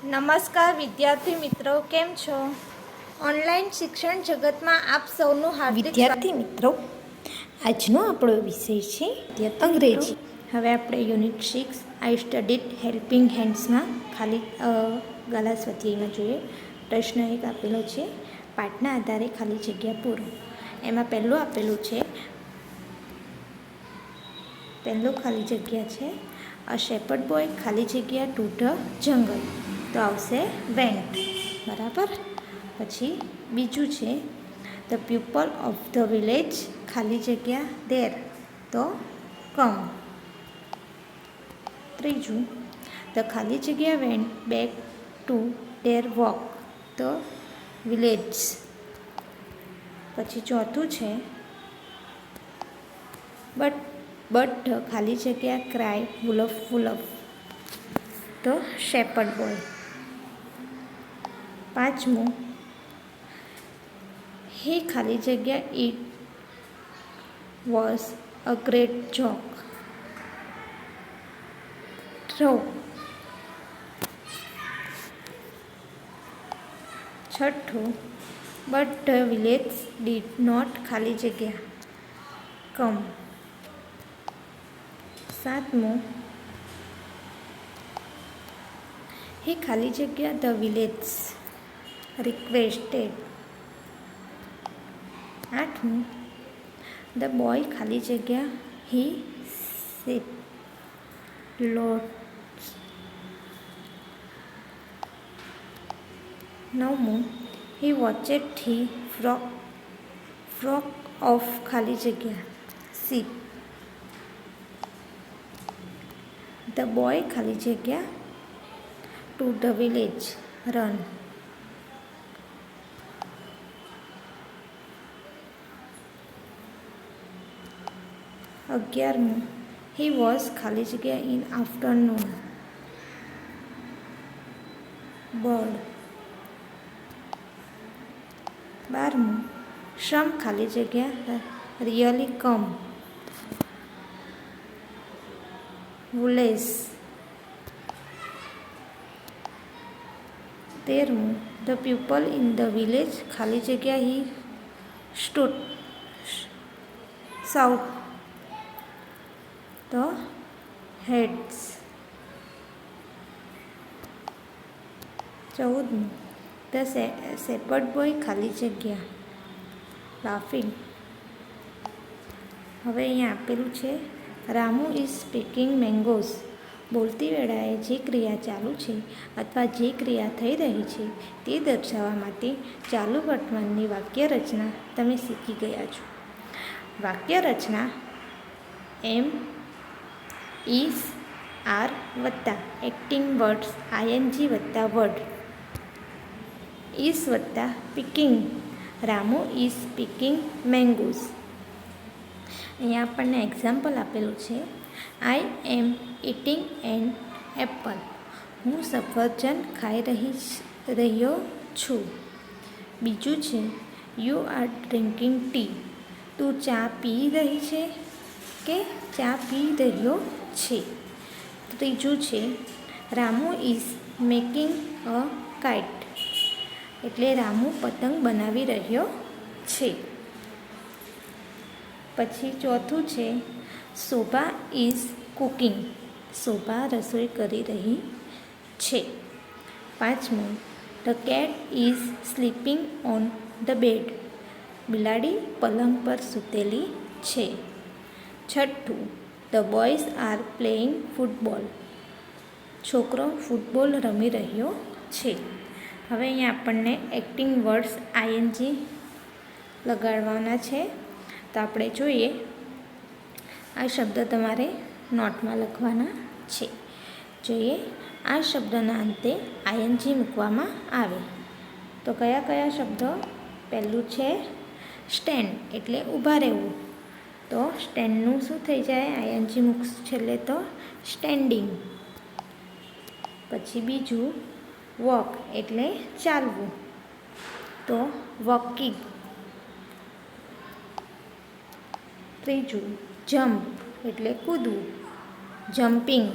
નમસ્કાર વિદ્યાર્થી મિત્રો, કેમ છો? ઓનલાઈન શિક્ષણ જગતમાં આપ સૌનું હાર્દિક વિદ્યાર્થી મિત્રો, આજનો આપણો વિષય છે અંગ્રેજી. હવે આપણે યુનિટ 6 આઈ સ્ટડીડ હેલ્પિંગ હેન્ડ્સમાં ખાલી ગાલા સ્વાધ્યાયમાં જોઈએ. પ્રશ્ન એક આપેલો છે, પાઠના આધારે ખાલી જગ્યા પૂરો. એમાં પહેલું આપેલું છે, પહેલું ખાલી જગ્યા છે અ શેપર્ડ બોય ખાલી જગ્યા ટુ ધ જંગલ, તો આવશે વેન્ટ. બરાબર. પછી બીજું છે the people of the village ખાલી જગ્યા ધેર, તો કમ. ત્રીજું ધ ખાલી જગ્યા went back to there walk, તો વિલેજ. પછી ચોથું છે બટ ધ ખાલી જગ્યા ક્રાય વુલફ વુલફ, તો શેપર્ડ બોય. પાંચમું હી ખાલી જગ્યા it was a great joke, throw. છઠ્ઠું but the village did not ખાલી જગ્યા કમ. સાતમું હી ખાલી જગ્યા ધ વિલેજ રિક્વેસ્ટેડ. આઠમું ધ બોય ખાલી જગ્યા હી સેડ લોટ્સ. નવમું હી વોચેડ હી ફ્રોક ઓફ ખાલી જગ્યા શીપ. ધ બોય ખાલી જગ્યા ટુ ધ વિલેજ રન. 11મું હી વોઝ ખાલી જગ્યા ઇન આફ્ટરનૂન બર્ડ. 12મું સમ ખાલી જગ્યા રિયલી કમ વુલેસ. 13મું the people in the village ખાલી જગ્યા હી સ્ટુડ સાઉથ, તો હેડ્સ. 14મું ધ શેપર્ડ બોય ખાલી જગ્યા લાફિંગ. હવે અહીંયા આપેલું છે રામુ ઇઝ સ્પીકિંગ મેંગોઝ. બોલતી વેળાએ જે ક્રિયા ચાલુ છે અથવા જે ક્રિયા થઈ રહી છે તે દર્શાવવા માટે ચાલુ વર્તમાનની વાક્ય રચના તમે શીખી ગયા છો. વાક્ય રચના એમ, ઇઝ, આર વત્તા એક્ટિંગ વર્ડ્સ આઈએનજી વત્તા વર્ડ. ઇઝ વત્તા picking, Ramu is speaking mangoes. અહીંયા આપણને એક્ઝામ્પલ આપેલું છે, આઈ એમ ઇટિંગ એન એપલ. હું સફરજન ખાઈ રહ્યો છું. બીજું છે યુ આર ડ્રિંકિંગ ટી. તું ચા પી રહી છે કે ચા પી રહ્યો છે. ત્રીજું છે Ramu is making a kite, એટલે રામુ પતંગ બનાવી રહ્યો છે. પછી ચોથું છે શોભા ઇઝ કુકિંગ. શોભા રસોઈ કરી રહી છે. પાંચમું the cat is sleeping on the bed. બિલાડી પલંગ પર સૂતેલી છે. છઠ્ઠું the boys are playing football. છોકરો ફૂટબોલ રમી રહ્યો છે. હવે અહીંયા આપણને એક્ટિંગ વર્ડ્સ આઈએનજી લગાડવાના છે, તો આપણે જોઈએ. આ શબ્દ તમારે નોટમાં લખવાના છે. જોઈએ, આ શબ્દના અંતે આઈએનજી મૂકવામાં આવે તો કયા કયા શબ્દો? પહેલું છે સ્ટેન્ડ, એટલે ઊભા રહેવું, તો સ્ટેન્ડનું શું થઈ જાય? આઈએનજી મૂકશું છેલ્લે, તો સ્ટેન્ડિંગ. પછી બીજું વોક, એટલે ચાલવું, તો વોકિંગ. ત્રીજું જમ્પ, એટલે કૂદવું, જમ્પિંગ.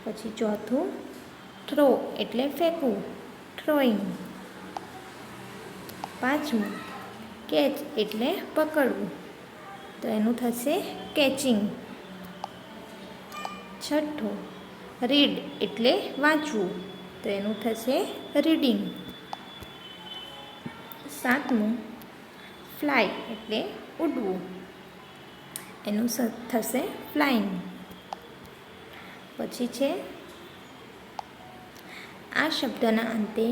પછી ચોથું થ્રો એટલે ફેંકવું, થ્રોઈંગ. પાંચમું કેચ એટલે પકડવું, તો એનું થશે કેચિંગ. છઠ્ઠું રીડ એટલે વાંચવું, તો એનું થશે રીડિંગ. સાતમું ફ્લાય એટલે ઉડવું, એનું થશે ફ્લાઇંગ. પછી છે આ શબ્દના અંતે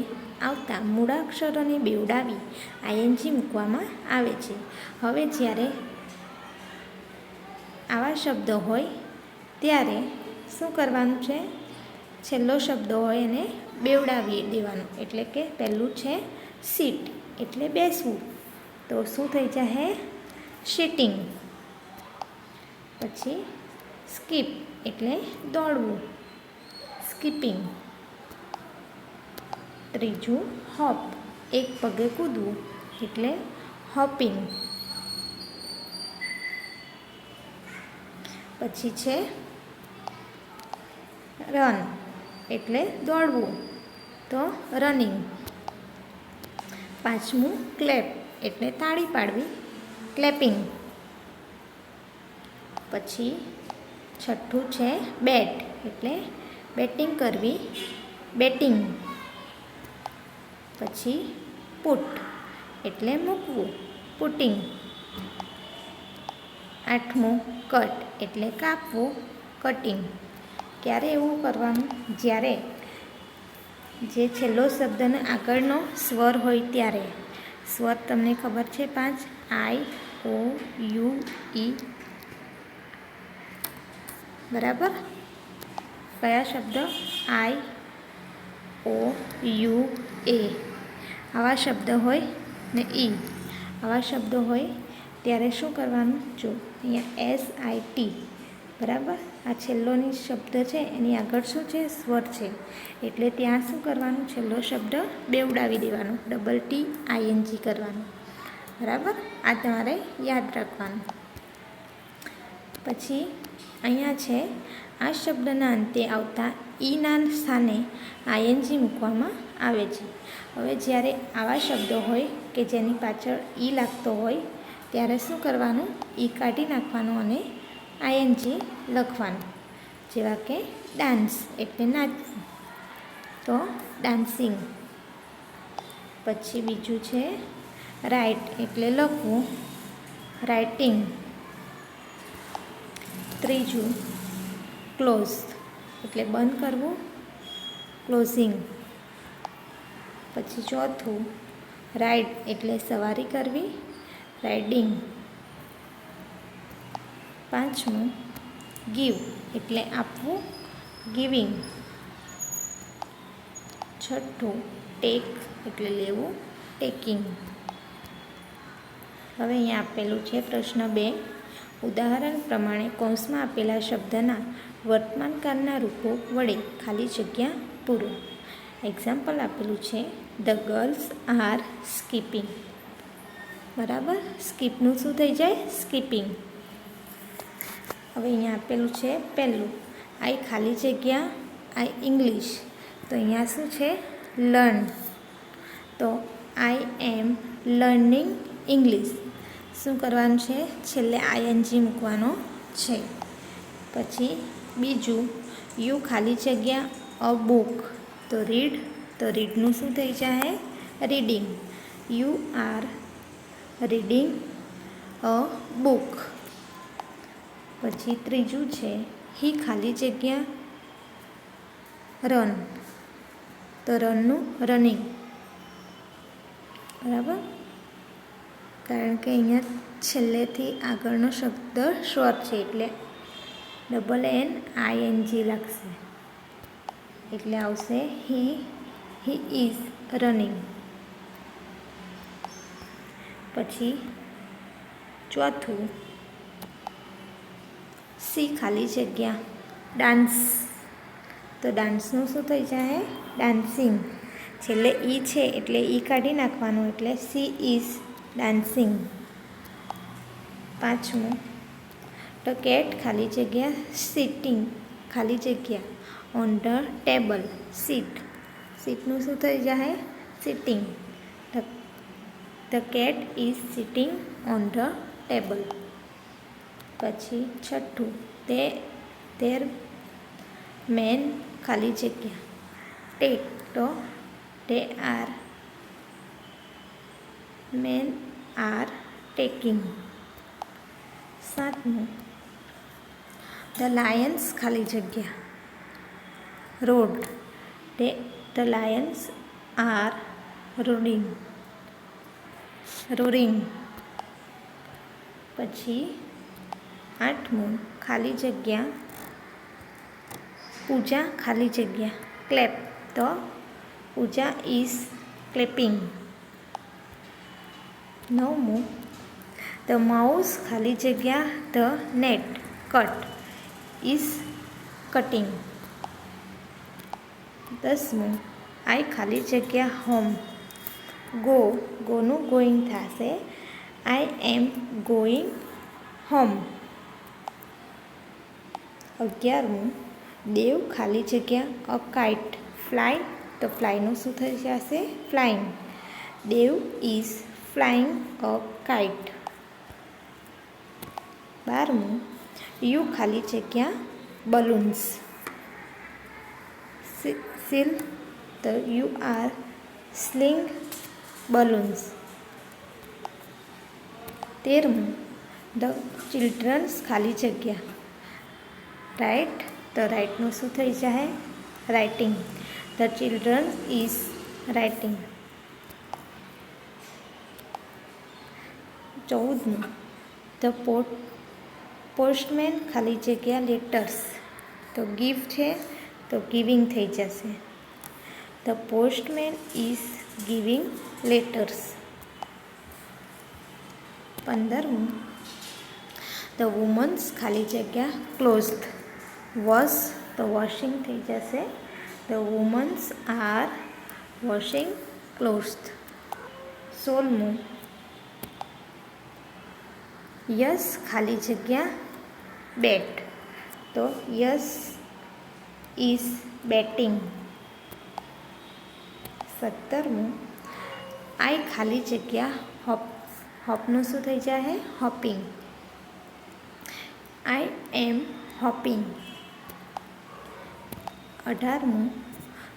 આવતા મૂળાક્ષરોને બેવડાવી આઈએનજી મૂકવામાં આવે છે. હવે જ્યારે આવા શબ્દો હોય ત્યારે શું કરવાનું છે? છેલ્લો શબ્દ હોય એને બેવડાવી દેવાનો. એટલે કે પહેલું છે સીટ એટલે બેસવું, તો શું થઈ જશે? સીટિંગ. પછી સ્કીપ એટલે દોડવું, સ્કીપિંગ. ત્રીજું હોપ એક પગે કૂદવું એટલે હોપિંગ. પછી છે રન એટલે દોડવું, તો રનિંગ. પાંચમું ક્લેપ એટલે તાળી પાડવી, ક્લેપિંગ. પછી છઠ્ઠું છે બેટ એટલે બેટિંગ કરવી, બેટિંગ. પછી પુટ એટલે મૂકવું, પુટિંગ. આઠમું કટ એટલે કાપવું, કટિંગ. ક્યારે એવું કરવાનું? જ્યારે જે છેલ્લો શબ્દનો આગળનો સ્વર હોય ત્યારે. સ્વર તમને ખબર છે 5? આઈ, ઓ, યુ, ઈ. બરાબર? કયા શબ્દ? આઈ, ઓ, યુ, એ આવા શબ્દ હોય ને ઈ આવા શબ્દો હોય ત્યારે શું કરવાનું? જો અહીંયા SIT, બરાબર? આ છેલ્લોની શબ્દ છે એની આગળ શું છે? સ્વર છે. એટલે ત્યાં શું કરવાનું? છેલ્લો શબ્દ બેવડાવી દેવાનો, TTING કરવાનું. બરાબર? આ તમારે યાદ રાખવાનું. પછી અહીંયા છે આ શબ્દના અંતે આવતા ઈના સ્થાને આઈએનજી મૂકવામાં આવે છે. હવે જ્યારે આવા શબ્દો હોય કે જેની પાછળ ઈ લાગતો હોય ત્યારે શું કરવાનું? ઈ કાઢી નાખવાનું અને આઈએનજી લખવાનું. જેવા કે ડાન્સ એટલે નાચવું, તો ડાન્સિંગ. પછી બીજું છે રાઇટ એટલે લખવું, રાઇટિંગ. ત્રીજું ક્લોઝ એટલે બંધ કરવું, ક્લોઝિંગ. પછી ચોથું રાઇડ એટલે સવારી કરવી, રાઇડિંગ. પાંચમું ગીવ એટલે આપવું, ગિવિંગ. છઠ્ઠું ટેક એટલે લેવું, ટેકિંગ. હવે અહીંયા આપેલું છે પ્રશ્ન 2. ઉદાહરણ પ્રમાણે કૌંસમાં આપેલા શબ્દના વર્તમાનકાળના રૂપો વડે ખાલી જગ્યા પૂરો. એક્ઝામ્પલ આપેલું છે ધ ગર્લ્સ આર સ્કીપિંગ. બરાબર? સ્કીપનું શું થઈ જાય? સ્કીપિંગ. હવે અહીંયા આપેલું છે પહેલું આઈ ખાલી જગ્યા આઈ ઇંગ્લિશ. તો અહીંયા શું છે? લર્ન. તો આઈ એમ લર્નિંગ ઇંગ્લિશ. શું કરવાનું છે? છેલ્લે આઈએનજી મૂકવાનો છે. પછી બીજું યુ ખાલી જગ્યા અ બુક. તો રીડ. તો રીડનું શું થઈ જાય? Reading. You are reading a book. પછી ત્રીજું છે હી ખાલી જગ્યા રન. તો રનનું રનિંગ. બરાબર? કારણ કે અહીંયા છેલ્લેથી આગળનો શબ્દ સ્વર છે એટલે NNING લાગશે. એટલે આવશે હી ઇઝ રનિંગ. પછી ચોથું સી ખાલી જગ્યા ડાન્સ. તો ડાન્સનું શું થઈ જાય? ડાન્સિંગ. છેલ્લે ઈ છે એટલે ઈ કાઢી નાખવાનું એટલે સી ઇઝ ડાન્સિંગ. પાંચમું તો કેટ ખાલી જગ્યા સિટિંગ ખાલી જગ્યા ઓન ધ ટેબલ સીટ. સીટનું શું થઈ જાય? Sitting. The cat is sitting on the table. પછી છઠ્ઠું, ધેર મેન ખાલી જગ્યા ટેક. તો મેન આર ટેકિંગ. સાતમું, ધ લાયન્સ ખાલી જગ્યા roar. The lions are roaring. પછી આઠમું, ખાલી જગ્યા પૂજા ખાલી જગ્યા ક્લેપ. તો પૂજા ઇઝ ક્લેપિંગ. નવમું, ધ માઉસ ખાલી જગ્યા the net cut is cutting. દસમું, આઈ ખાલી જગ્યા હોમ ગોનું ગોઈંગ થશે. આઈ એમ ગોઈંગ હોમ. 11મું, દેવ ખાલી જગ્યા અ કાઇટ ફ્લાય. તો ફ્લાયનું શું થઈ જશે? Flying. Dev is flying a kite. 12મું, યુ ખાલી જગ્યા બલૂન્સ સીલ. તો યુ આર સ્લિંગ બલૂન્સ. 13મું, ધ ચિલ્ડ્રન્સ ખાલી જગ્યા રાઇટ. તો રાઇટનું શું થઈ જાય? Writing. The children is writing. 14મું, ધ પોસ્ટમેન ખાલી જગ્યા લેટર્સ. તો ગીવ છે તો ગિવિંગ થઈ જશે. The postman is giving letters. 15મું, ધ વુમન્સ ખાલી જગ્યા ક્લોઝ્ડ વોશ. તો વોશિંગ થઈ જશે. The womans are washing clothes. 16મું, યસ ખાલી જગ્યા બેટ. તો યસ ઇઝ બેટિંગ. 17મું, આઈ ખાલી જગ્યા હોપનું શું થઈ જાય? હોપિંગ. I am hopping. 18મું,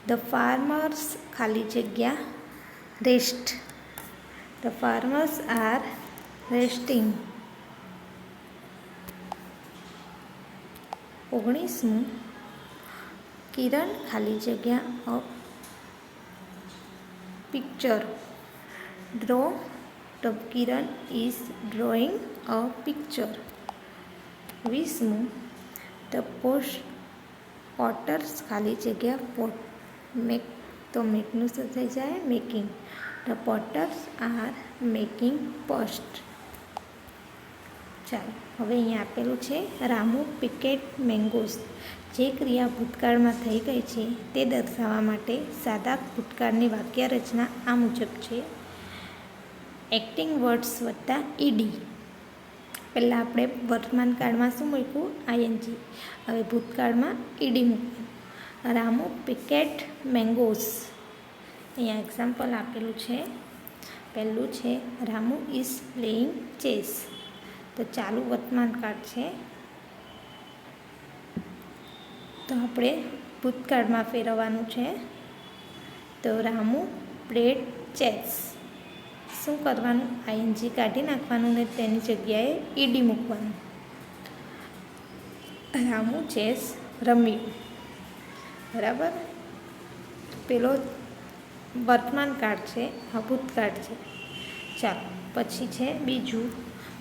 ધ ફાર્મર્સ ખાલી જગ્યા rest. The farmers are resting. 19મું, કિરણ ખાલી જગ્યા અ પિક્ચર ડ્રો. તો Kiran is drawing a picture. 20મું, the potters ખાલી જગ્યા પોટ મેક. તો મેકનું શું થઈ જાય? Making. The potters are making post. ચાલો હવે અહીંયા આપેલું છે રામુ પિકેટ મેંગોઝ. જે ક્રિયા ભૂતકાળમાં થઈ ગઈ છે તે દર્શાવવા માટે સાદા ભૂતકાળની વાક્ય રચના આ મુજબ છે. એક્ટિંગ વર્ડ્સ વત્તા ઈડી. પહેલાં આપણે વર્તમાન કાળમાં શું મૂક્યું? આઈએનજી. હવે ભૂતકાળમાં ઈડી મૂકવું. Ramu picked mangoes. અહીંયા એક્ઝામ્પલ આપેલું છે. પહેલું છે રામુ ઇઝ પ્લેઇંગ ચેસ. તો ચાલુ વર્તમાન કાળ છે. તો આપણે ભૂતકાળમાં ફેરવવાનું છે. તો રામુ પ્લેડ ચેસ. શું કરવાનું? આઈએનજી કાઢી નાખવાનું ને તેની જગ્યાએ ઈડી મૂકવાનું. રામુ ચેસ રમ્યું. બરાબર. પેલો વર્તમાન કાળ છે, આ ભૂતકાળ છે. ચાલો પછી છે બીજું,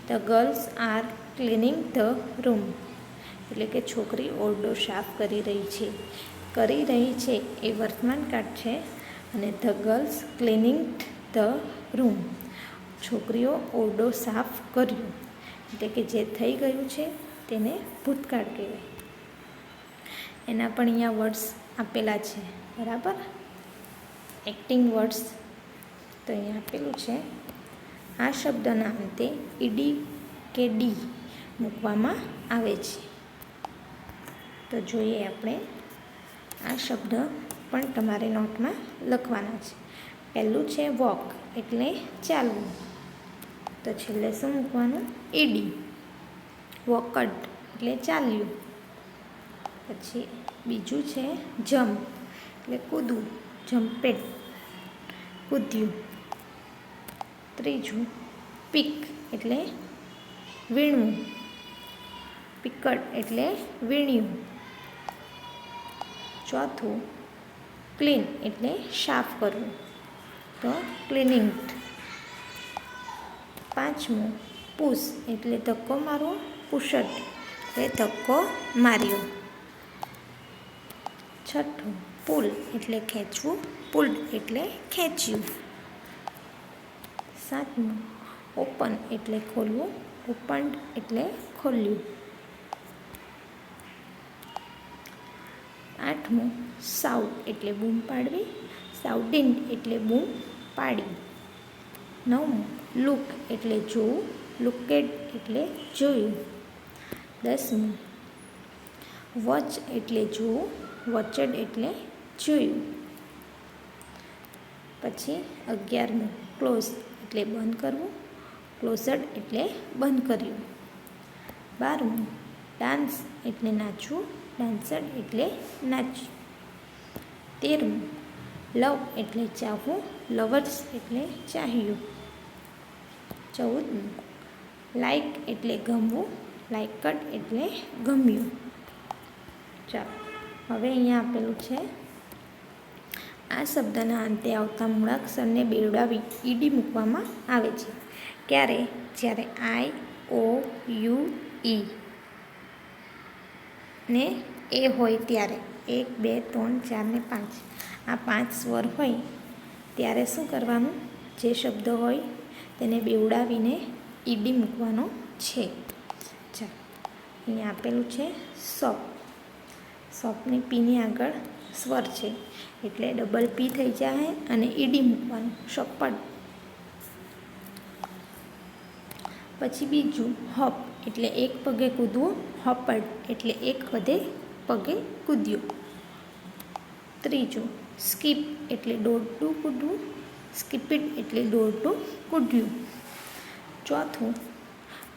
the girls are cleaning the room. એટલે કે છોકરી ઓરડો સાફ કરી રહી છે. એ વર્તમાન કાળ છે. અને the girls cleaning the room. છોકરીઓ ઓરડો સાફ કર્યો. એટલે કે જે થઈ ગયું છે તેને ભૂતકાળ કહેવાય. એના પણ અહીંયા વર્ડ્સ આપેલા છે. બરાબર. એક્ટિંગ વર્ડ્સ તો અહીંયા આપેલું છે. આ શબ્દના અંતે ઈડી કે ડી મૂકવામાં આવે છે. તો જોઈએ આપણે આ શબ્દ પણ તમારે નોટમાં લખવાના છે. પહેલું છે વોક એટલે ચાલવું, તો છેલ્લે શું મૂકવાનું? ઈડી. વોકડ એટલે ચાલ્યું. પછી બીજું છે જમ્પ એટલે કૂદવું, જમ્પેડ કૂદ્યું. ત્રીજું પીક એટલે વીણવું, પીકડ એટલે વીણ્યું. ચોથું ક્લીન એટલે સાફ કરવું, તો ક્લિનિંગ. પાંચમું પુશ એટલે ધક્કો મારવો, પુશડ એટલે ધક્કો માર્યો. છઠ્ઠું પુલ એટલે ખેંચવું, પુલ્ડ એટલે ખેંચ્યું. સાતમું ઓપન એટલે ખોલવું, ઓપન્ડ એટલે ખોલ્યું. આઠમું સાઉટ એટલે બૂમ પાડવી, સાઉડિંગ એટલે બૂમ પાડી. નવમું લુક એટલે જોવું, લુકેડ એટલે જોયું. 10મું વોચ એટલે જોવું, વોચેડ એટલે જોયું. પછી 11મું ક્લોઝ એટલે બંધ કરવું, ક્લોઝડ એટલે બંધ કર્યું. 12મું ડાન્સ એટલે નાચવું, ડાન્સડ એટલે નાચ્યું. 13મું લવ એટલે ચાહવું, લવર્સ એટલે ચાહ્યું. 14મું લાઈક એટલે ગમવું, લાઈકડ એટલે ગમ્યું. ચાલો, હવે અહીંયા આપેલું છે આ શબ્દના અંતે આવતા મૂળાક્ષરને બેવડાવી ઈડી મૂકવામાં આવે છે. ક્યારે? જ્યારે આઈ, ઓ, યુ, ઈ ને એ હોય ત્યારે. 1, 2, 3, 4 ને 5 આ 5 સ્વર હોય ત્યારે શું કરવાનું? જે શબ્દ હોય તેને બેવડાવીને ઈડી મૂકવાનો છે. ચાલો, અહીંયા આપેલું છે શોપ. શોપની પીની આગળ સ્વર છે એટલે ડબલ પી થઈ જાય અને ઈડી મૂકવાનું, શોપડ. પછી બીજું હોપ એટલે એક પગે કૂદવું, હોપડ એટલે એક પગે કૂદ્યું. ત્રીજું સ્કીપ એટલે દોડતું કૂદવું, સ્કીપિડ એટલે દોડતું કૂદ્યું. ચોથું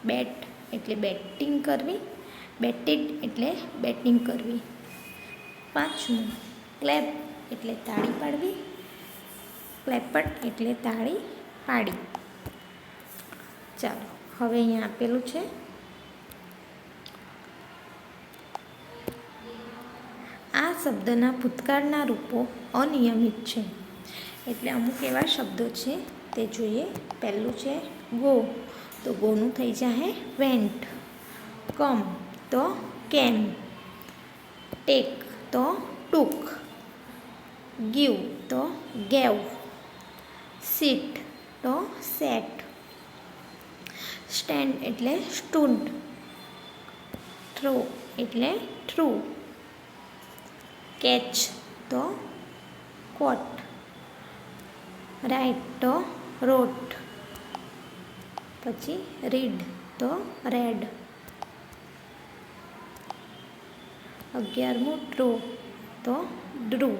બેટ એટલે બેટિંગ કરવી, બેટેડ એટલે બેટિંગ કરવી. પાંચમું ક્લેપ એટલે તાળી પાડવી, ક્લેપડ એટલે તાળી પાડી. ચાલો, હવે અહીંયા આપેલું છે આ શબ્દના ભૂતકાળના રૂપો અનિયમિત છે. એટલે અમુક એવા શબ્દો છે તે જોઈએ. પહેલું છે ગો, તો ગોનું થઈ જાય વેન્ટ. કમ તો કેમ. ટેક તો ટૂક. ગીવ તો ગેવ. સીટ તો સેટ. સ્ટેન્ડ એટલે સ્ટૂડ. થ્રો એટલે થ્રુ. કેચ તો કોટ. રાઇટ તો રોટ. પછી રીડ તો રેડ. 11મું ડ્રો તો ડ્રુ.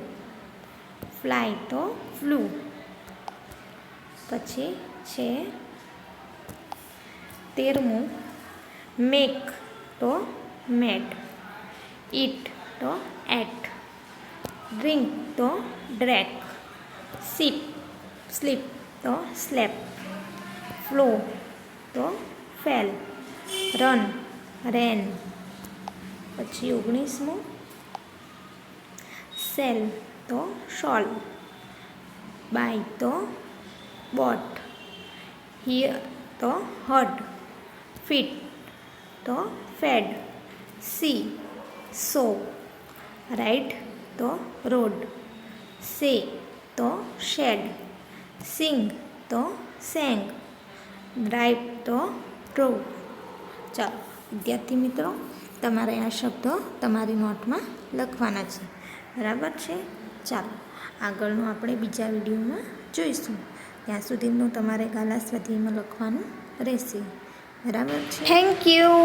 ફ્લાય તો ફ્લુ. પછી છે 13મું મેક તો મેડ. ઈટ તો એટ. ડ્રિંક તો ડ્રેક. સ્લીપ તો સ્લેપ. ફ્લો તો ફેલ. રન રેન. પછી 19મું સેલ તો શોલ. બાય તો બોટ. હિયર તો હર્ડ. ફીટ તો ફેડ. સી સો. રાઇડ તો રોડ. સે તો શેડ. સિંગ તો સેંગ. ડ્રાઈવ તો ડ્રોવ. ચાલો વિદ્યાર્થી મિત્રો, તમારે આ શબ્દો તમારી નોટમાં લખવાના છે. બરાબર છે? ચાલો આગળનું આપણે બીજા વિડીયોમાં જોઈશું. ત્યાં સુધીનું તમારે ગાલા સ્વાધ્યાયમાં લખવાનું રહેશે. બરાબર છે? Thank you.